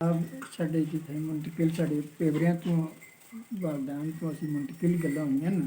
ਆਪ ਸਾਡੇ ਜਿੱਥੇ ਮੁੰਤਕਿਲ ਸਾਡੇ ਪੇਵਰਿਆਂ ਤੋਂ ਵਾਲਦਾਨ ਤੋਂ ਅਸੀਂ ਮੁੰਤਕਿਲ ਗੱਲਾਂ ਹੋਈਆਂ ਨਾ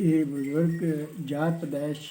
ਇਹ ਬਜ਼ੁਰਗ ਜਾਤ ਪਦੈਸ਼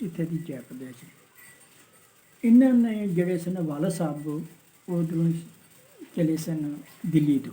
ਇੱਥੇ ਦੀ ਜੈ ਪਦੈਸ਼ ਇਹਨਾਂ ਨੇ ਜਿਹੜੇ ਸਨ ਵਾਲਾ ਸਾਹਿਬ ਉਧਰੋਂ ਚਲੇ ਸਨ ਦਿੱਲੀ ਤੋਂ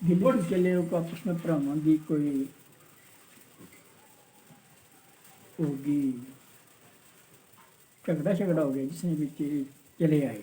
ਦਿੱਲੀ ਤੋਂ ਚਲੇ ਉਹ ਆਪਸ ਵਿੱਚ ਭਰਾਵਾਂ ਦੀ ਕੋਈ ਹੋਗੀ ਝਗੜਾ ਹੋ ਗਿਆ ਜਿਸ ਨੇ ਵਿੱਚ ਚਲੇ ਆਏ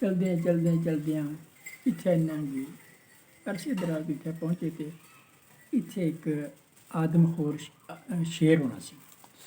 ਚਲਦਿਆਂ ਇੱਥੇ ਇਹਨਾਂ ਦੀ ਅਰਸੇ ਦਰਾਜ਼ ਇੱਥੇ ਪਹੁੰਚੇ ਤੇ ਇੱਥੇ ਇੱਕ ਆਦਮਖੋਰ ਸ਼ੇਰ ਹੋਣਾ ਸੀ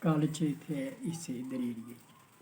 ਕਾਲਜ 'ਚ ਇੱਥੇ ਇਸੇ ਦਰੀੜੀਏ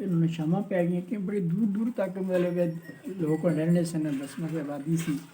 ਇਹਨਾਂ ਨੂੰ ਸ਼ਾਮਾਂ ਪੈ ਗਈਆਂ ਕਿ ਬੜੀ ਦੂਰ ਦੂਰ ਤੱਕ ਮਤਲਬ ਲੋਕ ਰਹਿਣੇ ਸਨ ਬਸਮਾ ਦੀ ਆਬਾਦੀ ਸੀ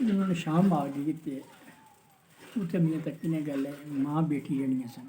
ਉਹਨਾਂ ਨੂੰ ਸ਼ਾਮ ਆ ਗਈ ਤੇ ਉੱਥੇ ਮੀਆਂ ਤੱਕ ਨੇ ਗੱਲ ਹੈ ਮਾਂ ਬੇਟੀ ਰਹਿਣੀਆਂ ਸਨ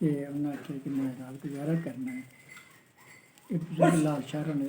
ਤੇ ਉਹਨਾਂ ਆਖਿਆ ਕਿ ਮੈਂ ਰਾਤ ਗੁਜ਼ਾਰਾ ਕਰਨਾ ਹੈ ਇਹ ਬਜ਼ੁਰਗ ਲਾਲ ਸ਼ਾਹ ਹੋਣੇ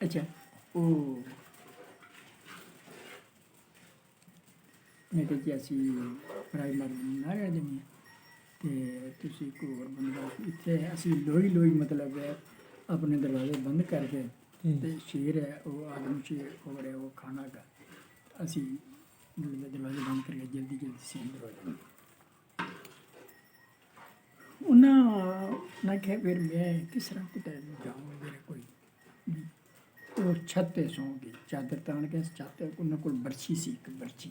ਅੱਛਾ ਉਹ ਮੈਂ ਕਿਹਾ ਕਿ ਅਸੀਂ ਪ੍ਰਾਈਮਰ ਨਾ ਰਹਿ ਜਮੀ ਤੇ ਤੁਸੀਂ ਕੋਈ ਹੋਰ ਬੰਦਾ ਇੱਥੇ ਅਸੀਂ ਲੋਈ ਮਤਲਬ ਹੈ ਆਪਣੇ ਦਰਵਾਜ਼ੇ ਬੰਦ ਕਰਕੇ ਤੇ ਸ਼ੇਰ ਹੈ ਉਹ ਆਦਮ ਸ਼ੇਰ ਹੋ ਰਿਹਾ ਉਹ ਖਾਣਾ ਦਾ ਅਸੀਂ ਦਰਵਾਜ਼ੇ ਬੰਦ ਕਰਕੇ ਜਲਦੀ ਸੇ ਅੰਦਰ ਹੋ ਜਾਂਦੇ ਉਹਨਾਂ ਕਿਹਾ ਫਿਰ ਮੈਂ ਕਿਸ ਤਰ੍ਹਾਂ ਕਿਤੇ ਜਾਊਂਗਾ ਮੇਰੇ ਕੋਈ ਉਹ ਛੱਤ 'ਤੇ ਸੌਂ ਗਈ ਚਾਦਰ ਤਾਣ ਕੇ ਛੱਤ 'ਤੇ ਉਹਨਾਂ ਕੋਲ ਬਰਛੀ ਸੀ ਇੱਕ ਬਰਛੀ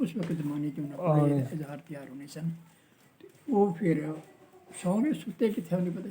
ਉਸ ਵਕਤ ਜ਼ਮਾਨੇ 'ਚ ਉਹਨਾਂ ਕੋਲ ਹਜ਼ਾਰ ਤਿਆਰ ਹੋਣੇ ਸਨ ਤੇ ਉਹ ਫਿਰ ਸੌਂ ਗਏ ਸੁੱਤੇ ਕਿੱਥੇ ਉਹਨੂੰ ਪਤਾ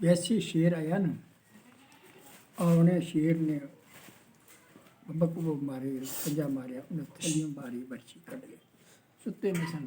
ਵੈਸੇ ਸ਼ੇਰ ਆਇਆ ਨਾ ਉਹਨੇ ਸ਼ੇਰ ਨੇ ਬੱਬਕ ਮਾਰੇ ਪੰਜਾ ਮਾਰਿਆ ਉਹਨੇ ਥੱਲੀਆਂ ਮਾਰੀ ਬਰਛੀ ਕੱਢ ਗਏ ਸੁੱਤੇ ਨੇ ਸਨ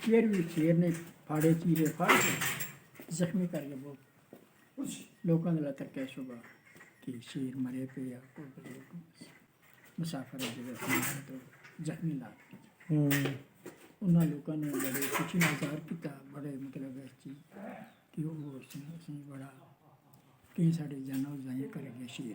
ਫਿਰ ਵੀ ਸ਼ੇਰ ਨੇ ਫਾੜੇ ਚੀਰੇ ਫਾੜ ਕੇ ਜ਼ਖਮੀ ਕਰ ਗਿਆ ਬਹੁਤ ਲੋਕਾਂ ਦਾ ਲੱਤਰ ਕਹਿ ਸੁਭਾ ਕਿ ਸ਼ੇਰ ਮਰੇ ਪਏ ਆ ਕੋਈ ਮੁਸਾਫਰ ਹੈ ਜਿਹੜਾ ਤੋਂ ਜ਼ਖਮੀ ਲਾ ਉਹਨਾਂ ਲੋਕਾਂ ਨੇ ਬੜੇ ਖੁਸ਼ੀ ਨਾਲ ਜ਼ਾਹਰ ਕੀਤਾ ਬੜੇ ਮਤਲਬ ਇਸ ਚੀਜ਼ ਕਿ ਉਹ ਅਸੀਂ ਬੜਾ ਕਈ ਸਾਡੇ ਜਾਨੋਂ ਜ਼ਾਇਆ ਕਰ ਗਿਆ ਸ਼ੇਰ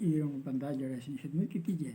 ਇਹ ਉਹ ਬੰਦਾ ਜਿਹੜਾ ਸੀ ਖਿਦਮਤ ਕੀਤੀ ਜੇ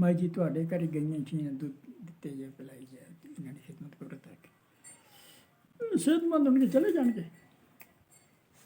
ਮੈਂ ਜੀ ਤੁਹਾਡੇ ਘਰ ਗਈਆਂ ਚੀਜ਼ਾਂ ਦੁੱਧ ਦਿੱਤੇ ਜੇ ਪਿਲਾਈ ਜੇ ਇਹਨਾਂ ਦੀ ਖਿਦਮਤ ਕਰੋ ਤਾਂ ਕਿ ਸਿਹਤਮੰਦ ਹੋਣਗੇ ਚਲੇ ਜਾਣਗੇ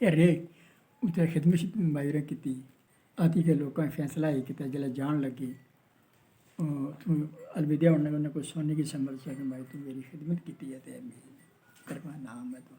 ਤੇਰੇ ਉੱਥੇ ਖਿਦਮਤ ਮਾਇਰਾ ਕੀਤੀ ਆਤੀ ਕੇ ਲੋਕਾਂ ਨੇ ਫੈਸਲਾ ਇਹ ਕੀਤਾ ਜਿਹੜਾ ਜਾਣ ਲੱਗੇ ਤੂੰ ਅਲਵਿਦਾ ਉਹਨਾਂ ਕੋਈ ਸੋਨੇ ਦੀ ਸੰਭਲ ਸਕੇ ਮੈਂ ਤੂੰ ਮੇਰੀ ਖਿਦਮਤ ਕੀਤੀ ਹੈ ਤੇ ਕਰਵਾ ਨਾਮ ਹੈ ਤਾਂ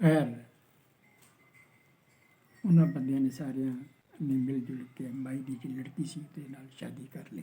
ਹੈ ਉਹਨਾਂ ਬੰਦਿਆਂ ਨੇ ਸਾਰਿਆਂ ਨੇ ਮਿਲ ਜੁਲ ਕੇ ਮਾਈ ਦੀ ਜਿਹੜੀ ਲੜਕੀ ਸੀ ਤੇ ਨਾਲ ਸ਼ਾਦੀ ਕਰ ਲਈ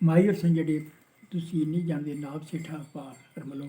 ਮਾਈ ਔਰ ਸੰਜੜੇ ਤੁਸੀਂ ਨਹੀਂ ਜਾਣਦੇ ਨਾਬ ਸੇਠਾ ਪਾ ਰਮਲੋ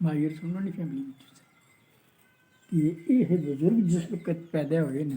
ਮਾਈ ਔਰ ਉਹਨਾਂ ਦੀ ਫੈਮਿਲੀ ਵਿੱਚ ਸੀ ਕਿ ਇਹ ਬਜ਼ੁਰਗ ਜਿਸ ਵਕਤ ਪੈਦਾ ਹੋਏ ਨੇ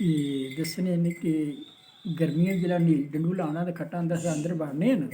ਇਹ ਦੱਸਣੇ ਨੇ ਕਿ ਗਰਮੀਆਂ ਜਿਹੜਾ ਨੀਲ ਡੰਡੂ ਲਾਉਣਾ ਤੇ ਖੱਟਾ ਅੰਦਰ ਵੜਨੇ ਹਨ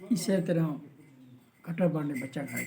ਇਸੇ ਤਰ੍ਹਾਂ ਖੱਟਾ ਬਣਨੇ ਬੱਚਾ ਖਾਏ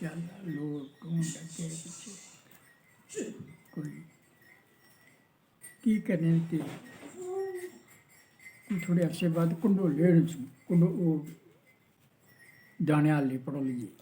ਚੱਲ ਲੋਕ ਢੂੰਡ ਅੱਗੇ ਪਿੱਛੇ ਕੋਈ ਕੀ ਕਰਨੇ ਤੇ ਥੋੜੇ ਅਰਸੇ ਬਾਅਦ ਕੁੰਡੋ ਲੈਣ ਸੀ ਕੁੰਡੋ ਉਹ ਦਾਣਿਆਂ ਲਈ ਪੜੋ ਲਈ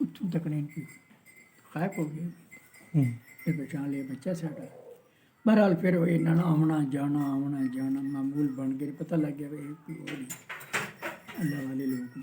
ਉੱਥੋਂ ਤੱਕ ਨਹੀਂ ਕੀ ਖਾਇ ਹੋ ਗਏ ਇਹ ਬਚਾ ਲਿਆ ਬੱਚਾ ਸਾਡਾ ਬਹਰਾਲ ਫਿਰ ਉਹ ਇਹਨਾਂ ਨਾਲ ਆਉਣਾ ਜਾਣਾ ਮਾਮੂਲ ਬਣ ਗਏ ਪਤਾ ਲੱਗ ਗਿਆ ਵੀ ਇਹ ਕੋਈ ਹੋਰ ਨਹੀਂ ਅੱਲਾ ਵਾਲੇ ਲੋਕ ਨੇ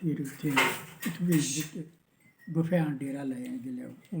ਫਿਰ ਉੱਥੇ ਵੇਚ ਦਿੱਤੇ ਗੁਫਿਆਂ ਡੇਰਾ ਲੈ ਆਏ ਲਿਆਓ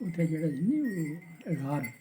ਉੱਥੇ ਜਿਹੜਾ ਸੀ ਨੀ ਉਹ ਘਰ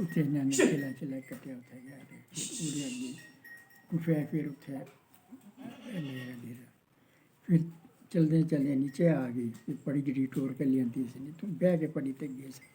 ਉੱਥੇ ਇਹਨਾਂ ਨੇ ਚਲਾ ਕੱਟਿਆ ਉੱਥੇ ਗਿਆ ਤੇ ਫਿਰ ਉਹਦੇ ਅੱਗੇ ਗੁਫਿਆ ਫਿਰ ਉੱਥੇ ਲੈ ਡੇਰਾ ਫਿਰ ਚਲਦੇ ਨੀਚੇ ਆ ਗਈ ਤੇ ਪੜੀ ਜਿਹੜੀ ਟੋਰ ਕੇ ਲਿਆਂਦੀ ਸੀ ਨੀ ਤੂੰ ਬਹਿ ਕੇ ਪੜੀ ਤੇ ਗਈ ਸੀ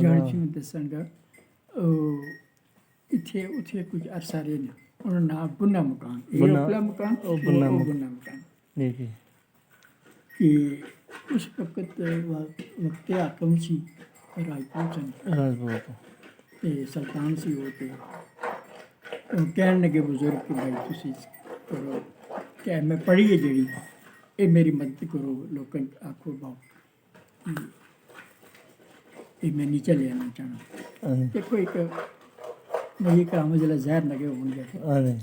ਜਾਣ ਸੀ ਮੈਂ ਦੱਸਾਂਗਾ ਇੱਥੇ ਉੱਥੇ ਕੁਝ ਅਰਸਾ ਰਹੇ ਨੇ ਉਹਨਾਂ ਨਾਮ ਬੁੰਨਾ ਮਕਾਨ, ਇਹ ਬੁੰਨਾ- ਉਪਲਾ ਮਕਾਨ, ਉਹ ਬੁੰਨਾ ਉਹ ਮਕਾਨ। ਬੁੰਨਾ ਮਕਾਨ। ਜੀ ਜੀ ਕਿ ਉਸ ਵਕਤ ਵਕਤ ਹਾਕਮ ਸੀ ਰਾਜਪੂਤ ਸਨ ਰਾਜਪੂਤ ਤੇ ਸੁਲਤਾਨ ਸੀ ਉਹ, ਤੇ ਉਹ ਕਹਿਣ ਲੱਗੇ ਬਜ਼ੁਰਗ ਕਿ ਭਾਈ ਤੁਸੀਂ ਕਰੋ ਕਿ ਮੈਂ ਪੜ੍ਹੀ ਹੈ ਜਿਹੜੀ ਇਹ ਮੇਰੀ ਮਦਦ ਕਰੋ, ਲੋਕਾਂ ਨੂੰ ਆਖੋ ਬਾਓ ਇਹ ਮੈਂ ਨੀਚੇ ਲੈਣਾ ਚਾਹਣਾ। ਹਾਂਜੀ ਦੇਖੋ ਇੱਕ ਨਹੀਂ ਕੰਮ ਜਿਹੜਾ ਜ਼ਹਿਰ ਲਗੇ ਹੋਣਗੇ। ਹਾਂਜੀ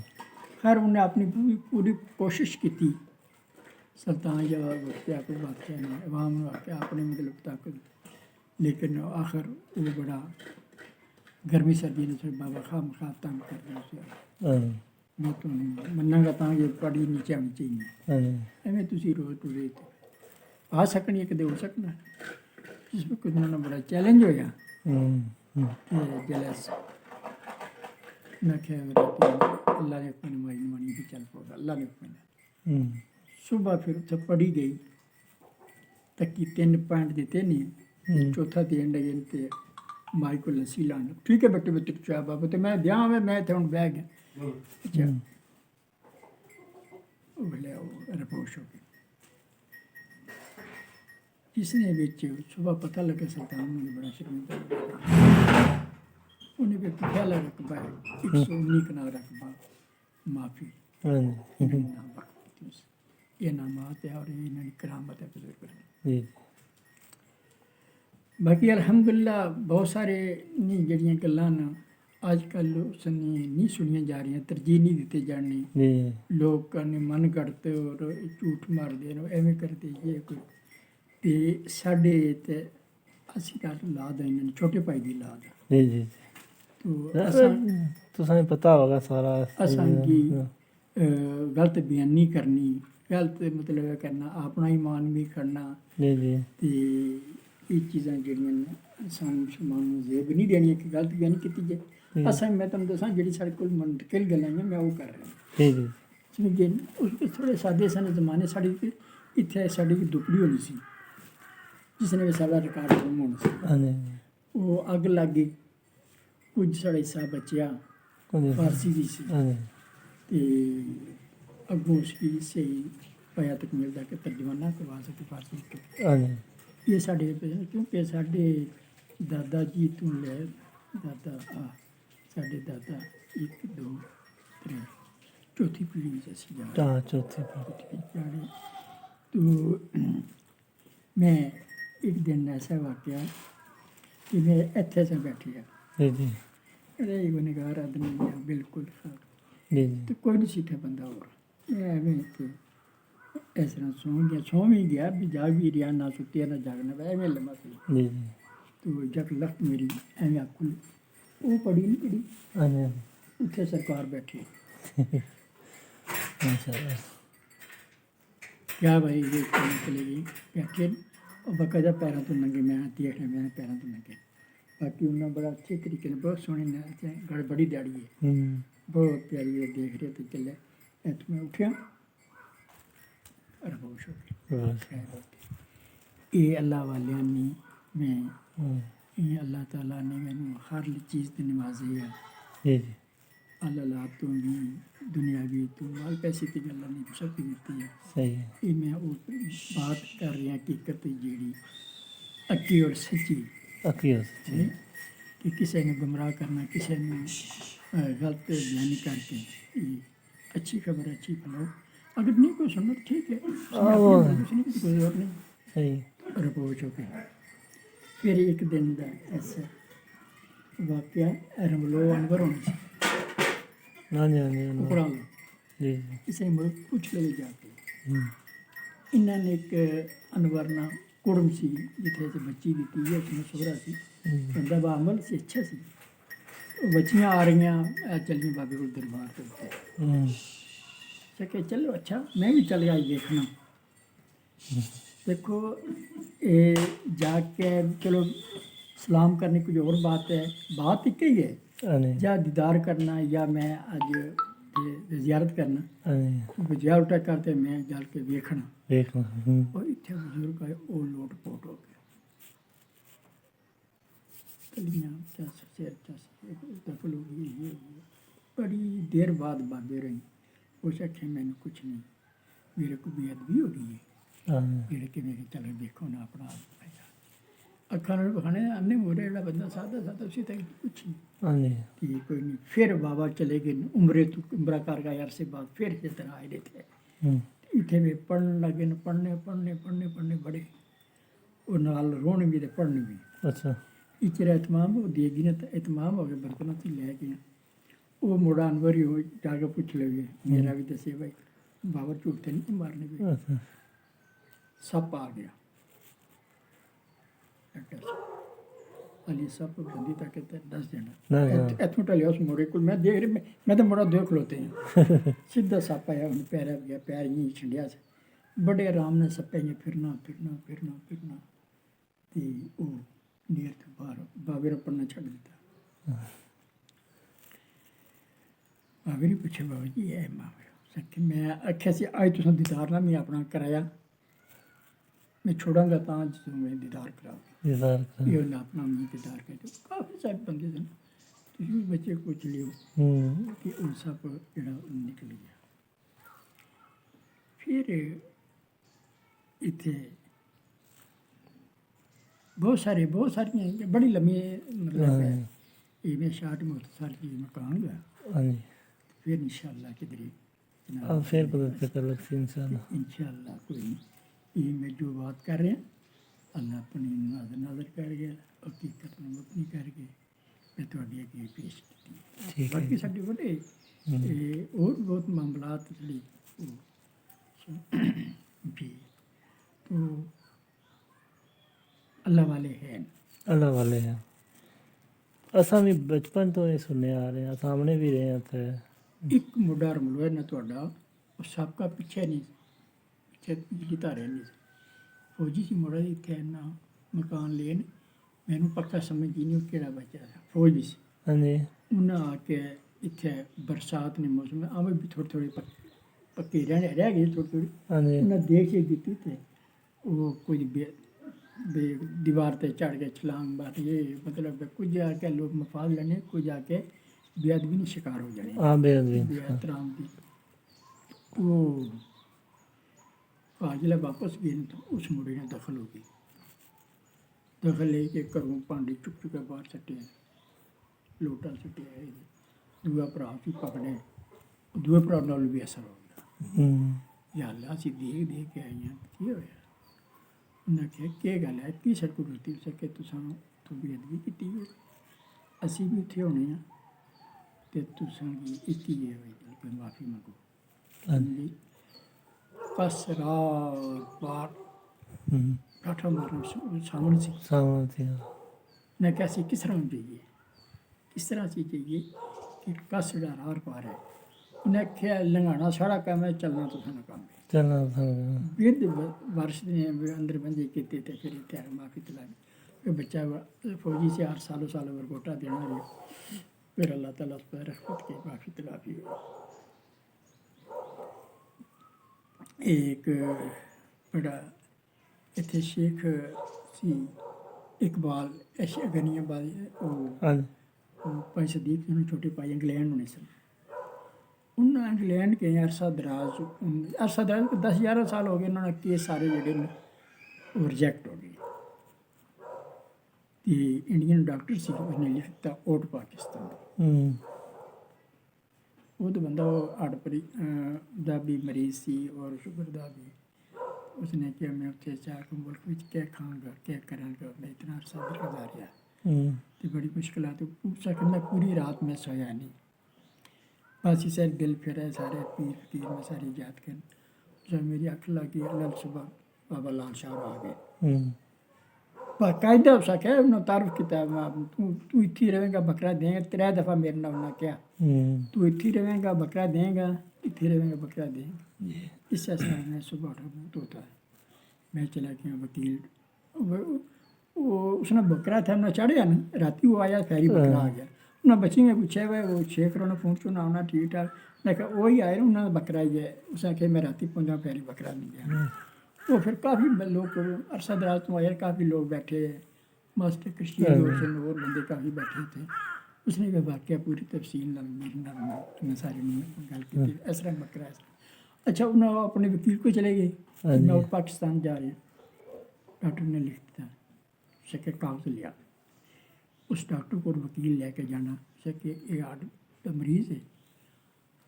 خیر انہیں اپنی پوری کوشش کی تھی سلطان جب وقت یعقوب بادشاہ نے عوام نے آ کے اپنے مطلب طاقت، لیکن آخر وہ بڑا گرمی سردی نے بابا خام خواہ تنگ کر رہے اسے ਹਾਂਜੀ میں تو مننا گا تاں یہ پڑھی نیچے آنی چاہیے ਹਾਂਜੀ ایویں تسی روز ٹرے تے آ سکنی ایک دے ہو سکنا جس میں کچھ انہوں نے بڑا چیلنج ہویا کہ جلس میں کہ اللہ نے اپنی نمائی نمانی بھی چل پڑا اللہ نے اپنے صبح پھر اتنے پڑھی گئی تکی 3 پوائنٹ دیتے نہیں چوتھا دین لگے تے مائی کو لسی لانا ٹھیک ہے بیٹے بیٹے چاہ بابا تو میں دیا میں تے ہوں بہ گیا اچھا وہ بولے رپوش ہو گئی جس نے بچے صبح پتہ لگا سلطان نے بڑا شرمندہ انہیں بھی پہلا رقبہ ہے 119 کنا رقبہ معافی ਹਾਂਜੀ نام وقت یہ نامات ہے اور یہ انہوں نے کرامت ہے بزرگ ਜੀ باقی الحمدللہ بہت سارے نہیں جڑیاں گلاں نا اج کل نہیں سنیاں جا رہی ہیں، ترجیح نہیں دیتے جانے ਜੀ لوگ کہنے من گڑتے اور جھوٹ مار دے ایویں کرتے یہ کوئی تے ساڈے تے اسی گل اولاد ہے انہوں نے چھوٹے بھائی دی اولاد ہے ਜੀ ਜੀ تو اساں ਤੁਸਾਂ ਪਤਾ ਹੋਗਾ ਸਾਰਾ اساں کی غلط بیان نہیں کرنی، غلط مطلب ہے کرنا اپنا ایمان بھی کرنا ਜੀ ਜੀ تے یہ چیزاں جڑیاں انسان مسلمان نوں زیب نہیں دینی کہ غلط بیان کیتی جائے۔ اساں میں تمہیں دساں جڑی سارے کول منتقل گلاں ہیں میں وہ کر رہا ہوں ਜੀ ਜੀ کیونکہ اس تھوڑے سادے سن زمانے ساڑی اتنے ساڑی دپڑی ہونی سی جس نے بھی سارا ریکارڈ ختم ہونا سی ਹਾਂਜੀ وہ اگ لگ گئی کچھ ساڑا حصہ بچیا ਹਾਂਜੀ فارسی بھی سی ਹਾਂਜੀ تے اگوں اس کی صحیح پایا تک ملتا کہ ترجمہ نہ کروا سکے فارسی تو ਹਾਂਜੀ یہ ساڑے کیونکہ ساڑے دادا جی تو لے دادا ساڑے دادا 1 2 3 چوتھی پیڑھی جیسی جا ਤਾਂ ਚੌਥੀ جانے تو میں ایک دن ایسا واقعہ کہ میں اتھے سے بیٹھی ہے ਜੀ ਜੀ ارے گنہگار آدمی ہے بالکل ਜੀ ਜੀ تو کوئی نہیں سیٹھا بندہ اور میں ایویں کہ اس طرح سو بھی گیا بھی جاگ بھی رہا نہ ستی نہ جاگنا ایویں لمبا سی ਜੀ ਜੀ تو جگ لخت میری ایویں آکل وہ پڑھی نہیں پڑھی ਹਾਂਜੀ اتنے سرکار بیٹھی ماشاء اللہ کیا بھائی یہ کرنے چلے گئی بیٹھے اور باقاعدہ پیروں تو ننگے میں دیکھنے میں پیروں تو ننگے باقی انہیں بڑا اچھے طریقے سے بہت سونے گڑ بڑی دیڑی ہے بہت پیاری ہے دیکھ رہے تو چلے اتوں میں اٹھیا ربوش ہو گئی یہ اللہ والیاں نے میں یہ اللہ تعالیٰ نے مینوں ہر چیز تے نوازی ہے جی جی اللہ تو بھی دنیاوی تو مال پیسے کی گل نہیں سب دیتی ہے صحیح ہے یہ میں وہ بات کر رہی ہوں حقیقت جیڑی اکی اور سچی عقیدت ہے کہ کسی نے گمراہ کرنا کسی نے غلط بیانی کر کے یہ اچھی خبر اچھی پڑھو اگر نہیں کوئی سننا تو ٹھیک ہے کوئی اور نہیں صحیح رپورٹ ہو گئی پھر ایک دن کا ایسا واقعہ رملو انور ہونا سی ہاں جی ہاں جی اکڑا لو جی جی کسی ملک پوچھ لے جا کے انہوں نے ایک انور نا کڑم سی جتنے سے بچی دیتی ہے اس میں سہرا سی بندہ بعمل سی اچھا سی بچیاں آ رہی ہیں چلیے بابے کو دربار کرتے کہ چلو اچھا میں بھی چل گیا دیکھنا دیکھو جا کے چلو سلام کرنے کی اور بات ہے بات ایک ہی ہے ہاں جی یا دیدار کرنا یا میں اج زیارت کرنا ہاں جی بجائے الٹا کرتے میں جل کے ویکھنا دیکھنا اور اتنے بزرگ آئے وہ لوٹ پوٹ ہو گیا کلیاں چس سر چس دفل ہو گئی یہ بڑی دیر بعد بابے رہی اس آخیا مینو کچھ نہیں میرے کو بے ادبی ہو گئی ہے ہاں جڑے کہ میرے چلو دیکھو نا اپنا آپ پایا اکھاں نال بخانے آنے مورے جڑا بندہ سادہ سادہ اسی تک کچھ نہیں ہاں جی ٹھیک کوئی نہیں پھر بابا چلے گئے عمرے تو عمرہ کر گئے عرصے بعد پھر اس طرح آئے تھے ہوں اتنے بھی پڑھن لگے پڑھنے بڑے وہ نال رونے بھی تے پڑھنے بھی اچھا اچرا اہتمام ہو دے گی نا اہتمام ہو گئے برتن سے لے گئے وہ مڑا انور ہی ہو جا کے پوچھ لے گئے میرا بھی دسے بھائی بابا جھوٹ تے نہیں مارنے بھی اچھا سپ آ گیا علی سپ بندی تک دس دینا ہاں اتوں ٹلیا اس موڑے کو میں دیکھ رہی میں تو موڑا دو کھلوتے ہیں سیدھا سپ آیا انہیں پیرا گیا پیر ہی چھنڈیا سے بڑے آرام نے سپے نے پھرنا تے وہ نیر تو باہر بابے نے پڑھنا چھڈ دیتا بابے نے پوچھا بابا جی یہ ماں کہ میں آخیا سی اج تساں دیدار نہ میں اپنا کرایا میں چھوڑاں گا تاں جس میں دیدار کراؤ دیدار کر یہ انہیں اپنا میں دیدار کر دو کافی سارے بندے سن تسی بھی بچے کو پوچھ لیو کہ وہ سب جڑا نکل گیا پھر اتنے بہت ساری بڑی لمبی مطلب ہے یہ میں شارٹ مختصر چیز میں کہوں گا ہاں جی پھر انشاءاللہ کدھر اب پھر پتہ چکر لگ سی انشاءاللہ انشاءاللہ کوئی نہیں یہ میں جو بات کر رہے ہیں اللہ اپنی نظر کر گیا حقیقت میں اپنی کر کے میں تھوڑی اگے پیش کی ٹھیک ہے باقی سارے بڑے اور بہت معاملات جڑے بھی تو اللہ والے ہیں اللہ والے ہیں اساں بھی بچپن تو یہ سننے آ رہے ہیں سامنے بھی رہے ہیں تے ایک مڈا رملویا نہ تہاڈا وہ سب کا پیچھے نہیں پیچھے پچھلی تارے نہیں فوجی سی مڑا اتنے اینا مکان لین مینوں پکا سمجھ نہیں وہ کہڑا بچہ ہے فوجی سی ہاں جی انہیں آ کے اتنے برسات نے موسم میں آمے بھی تھوڑے پکے رہ گئے تھوڑی ہاں جی انہیں دیکھ کے دیتی تھے وہ کوئی بے دیوار تے چڑھ کے چھلانگ مار یہ مطلب کچھ آ کے لوگ مفاد لینے کچھ آ کے بے ادبی نہیں شکار ہو جانے ہاں بے ادبی بے احترام دی وہ فاضلہ واپس گئے تو اس مڑے نے دخل ہو گئی دخل لے کے گھروں پانڈے چک چکے باہر سٹے لوٹا سٹیا دوسرا بھرا سی پکڑے دوسرے بھرا نال بھی اثر ہو گیا یا اللہ اسی دیکھ کے آئی ہیں کی ہویا انہیں کہا کہ گل ہے کی سڑک روتی ہو سکے تساں تو بے ادبی کیتی ہے اسی بھی اتنے ہونے ہیں تے تساں کی اتی ہے بلکہ معافی منگو کس رات بار لاٹھا مارنا سامنے سی سامنے تھی میں کہا سی کس طرح چاہیے کس طرح سے چاہیے کہ کس جڑا رار پار ہے انہیں کہا لنگانا سارا کام ہے چلنا تو سارا کام ہے چلنا برد ورش نے اندر بندے کیتے تے پھر اتنے معافی دلائی کہ بچہ فوجی سے ہر سالوں ورگوٹا دینا رہے پھر اللہ تعالیٰ اس پر رحمت کی معافی دلائی ایک بڑا اتنے شیخ سی اقبال غنی آباد ہاں بھائی صدیق نے چھوٹے پائی انگلینڈ ہونے سن انہوں انگلینڈ کے عرصہ دراز 10-11 سال ہو گئے انہوں نے کیس سارے جڑے وہ ریجیکٹ ہو گئے انڈین ڈاکٹر سی اس نے لکھتا اوٹ پاکستان وہ تو بندہ وہ ہارٹ دا بھی مریض سی اور شوگر دا بھی اس نے کیا میں اتنے جا کے ملک میں کیا کھاؤں گا کیا کروں گا میں اتنا عرصہ گزاریا تو بڑی مشکلات میں پوری رات میں سویا نہیں بس اسے دل پھرے سارے پیر فقیر میں ساری یاد کر جب میری اکھ لگی اللہ صبح بابا لال شاہ آ گئے باقاعدہ اس آخیا انہوں نے تعارف کیا تو اتھی رہے گا بکرا دیں گا 3 دفعہ میرے نال انہیں کیا تو اتھی رہے گا بکرا دیں گا اتھی رہے گا بکرا دیں گا اس طرح میں صبح اٹھا ہوتا ہے میں چلا گیا وکیل وہ اس نے بکرا تھا انہیں چڑھیا نا رات وہ آیا پھر ہی بکرا آ گیا انہیں بچی میں پوچھا ہوا وہ 6 کروڑ فون چنا ہونا ٹھیک ٹھاک میں کہا وہی آئے نا انہوں نے بکرا ہی ہے اس نے کہا میں رات پہنچا پھر ہی بکرا نہیں گیا وہ پھر کافی لوگ عرصہ دراز تو آئے کافی لوگ بیٹھے مست کشتی اور بندے کافی بیٹھے تھے اس نے بھی واقعہ پوری تفصیل میں ساری گل کی اس طرح بکرا اس طرح اچھا انہوں اپنے وکیل کو چلے گئے میں آؤٹ پاکستان جا رہے ڈاکٹر نے لکھ دیا کہ کاغذ لیا اس ڈاکٹر کو وکیل لے کے جانا کہ یہ ہارٹ مریض ہے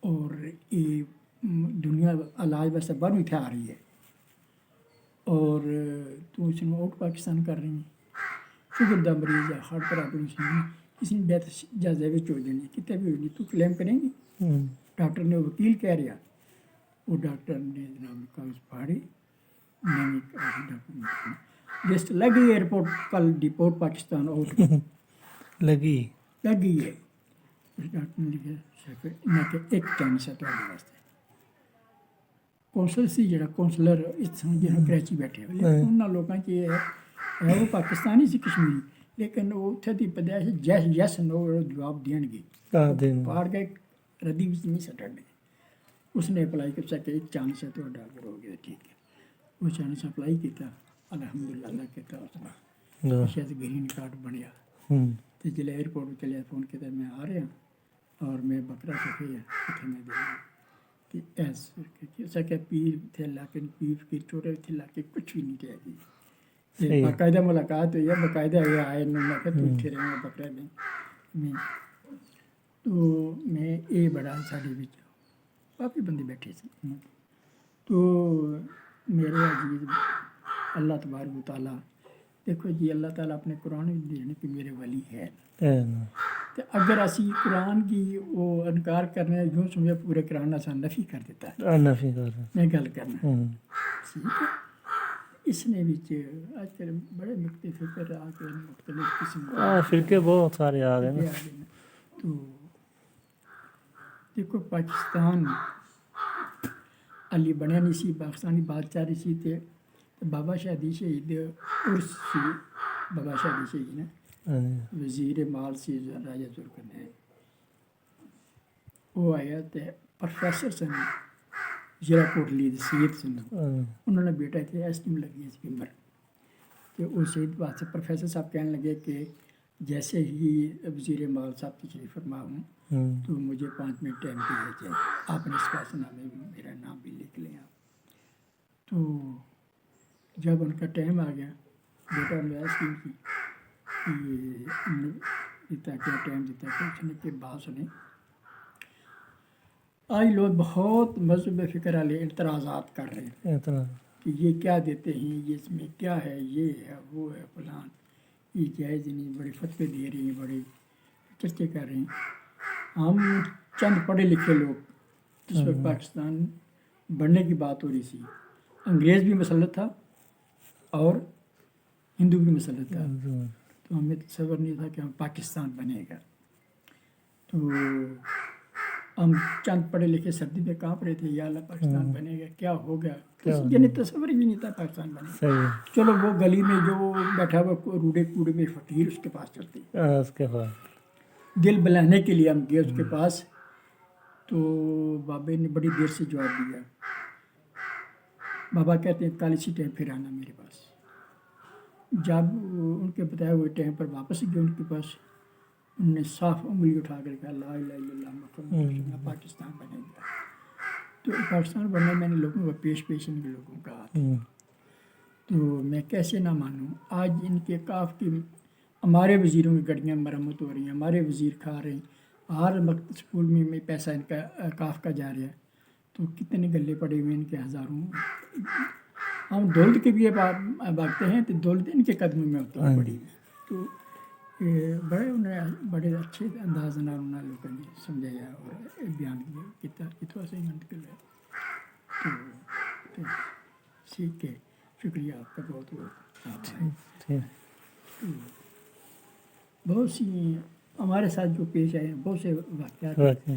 اور یہ دنیا علاج واسطے باہر اتنے آ رہی ہے اور تو اس میں آؤٹ پاکستان کر رہی ہیں شوگر دا مریض ہے ہارٹ پرابلم کسی نے بیت جائزے بھی ہو جانی کتنے بھی ہونی تو کلیم کریں گی ڈاکٹر نے وکیل کہہ رہا وہ ڈاکٹر نے جناب کاغذ پھاڑے میں ڈاکٹر جسٹ لگی ایئرپورٹ کل ڈپورٹ پاکستان آؤٹ لگی ہے اس ڈاکٹر نے لکھا ایک چانس ہے تھوڑے واسطے کونسل سی جڑا کونسلر اس جہاں کراچی بیٹھے لیکن انہوں لوگوں کی ہے وہ پاکستانی سی کشمیری لیکن وہ اتنے کی پیدائش یس نو جواب دین گے پہاڑ کے ردی بھی نہیں سٹن گے اس نے اپلائی کر سکے ایک چانس ہے تو ڈاکٹر ہو گیا ٹھیک ہے وہ چانس اپلائی کیا الحمدللہ اللہ کہتا اس نے شاید گرین کارڈ بنیا تو جلے ایئرپورٹ چلے فون کیا میں آ رہا اور میں بکرا سکے اتنے میں دے کہ ایسا کہ پیر تھے علاقے پیر کے چھوٹے تھے علاقے کچھ بھی نہیں رہ گئی باقاعدہ ملاقات ہوئی ہے باقاعدہ یہ آئے میں کہ تو اتنے رہے بکرا میں تو میں یہ بڑا سارے کافی بندے بیٹھے سے تو میرے عزیز اللہ تبارک و تعالیٰ دیکھو جی اللہ تعالیٰ اپنے قرآن میں دینے کہ میرے ولی ہے تو اگر اسی قرآن کی وہ انکار کرنے یوں سمجھے پورے قرآن سے نفی کر دیتا ہے نفی کر میں گل کرنا ٹھیک ہے اس نے آج کل بڑے نقطے فکر آ کے مختلف قسم فرقے بہت سارے آ گئے نا تو دیکھو پاکستان علی بنیا نہیں سی پاکستانی بادشاہ نہیں سی تے بابا شادی شہید عرس سی بابا شادی شہید نے وزیر مال سی راجہ ذوالقرنین وہ آیا تو پروفیسر سن ضلع کوٹلی سید سن انہوں نے بیٹا تھے ایس ٹیم لگی اس کی عمر کہ وہ شہید بات سے پروفیسر صاحب کہنے لگے کہ جیسے ہی وزیر مال صاحب تشریف فرما ہوں تو مجھے 5 منٹ ٹائم دیا جائے آپ نے اس فیصلہ میں میرا نام بھی لکھ لیا تو جب ان کا ٹائم آ گیا بیٹا نے اسکیم کی دیتا کیا ٹائم دیتا کہ اس نے کہ بات سنیں آج لوگ بہت مذہب فکر والے اعتراضات کر رہے ہیں کہ یہ کیا دیتے ہیں یہ اس میں کیا ہے یہ ہے وہ ہے فلان یہ جائز نہیں بڑے فتوے دے رہے ہیں بڑے چرچے کر رہے ہیں ہم چند پڑھے لکھے لوگ جس وقت پاکستان بننے کی بات ہو رہی تھی انگریز بھی مسلط تھا اور ہندو بھی مسلط تھا تو ہمیں تصور نہیں تھا کہ ہم پاکستان بنے گا تو ہم چند پڑھے لکھے سردی میں کانپ رہے تھے یا اللہ پاکستان بنے گا کیا ہوگا یعنی تصور بھی نہیں تھا پاکستان بنے گا چلو وہ گلی میں جو بیٹھا ہوا روڑے کوڑے میں فقیر اس کے پاس چلتے اس کے بعد دل بلانے کے لیے ہم گئے اس کے پاس تو بابے نے بڑی دیر سے جواب دیا بابا کہتے ہیں کل اسی ٹائم پھر آنا میرے پاس جب ان کے بتائے ہوئے ٹائم پر واپس گئے ان کے پاس انہوں نے صاف انگلی اٹھا کر کہا لا الہ الا اللہ محمد رسول اللہ پاکستان بنے گا تو پاکستان بننے میں نے لوگوں کا پیش ان کے لوگوں کا تو میں کیسے نہ مانوں آج ان کے کاف کی ہمارے وزیروں کی گاڑیاں مرمت ہو رہی ہیں ہمارے وزیر کھا رہے ہیں ہر وقت اسکول میں پیسہ ان کا کاف کا جا رہا ہے تو کتنے گلے پڑے ہوئے ان کے ہزاروں ہم دولت کے بھی بھاگتے ہیں تو دولت ان کے قدموں میں ہوتی ہے بڑی تو بڑے انہیں بڑے اچھے انداز نہ انہوں نے لوگوں نے سمجھایا اور بیان کیا اتنا سے منتقل ہے تو سیکھ کے شکریہ آپ کا بہت بہت بہت سی ہمارے ساتھ جو پیش آئے ہیں بہت سے واقعات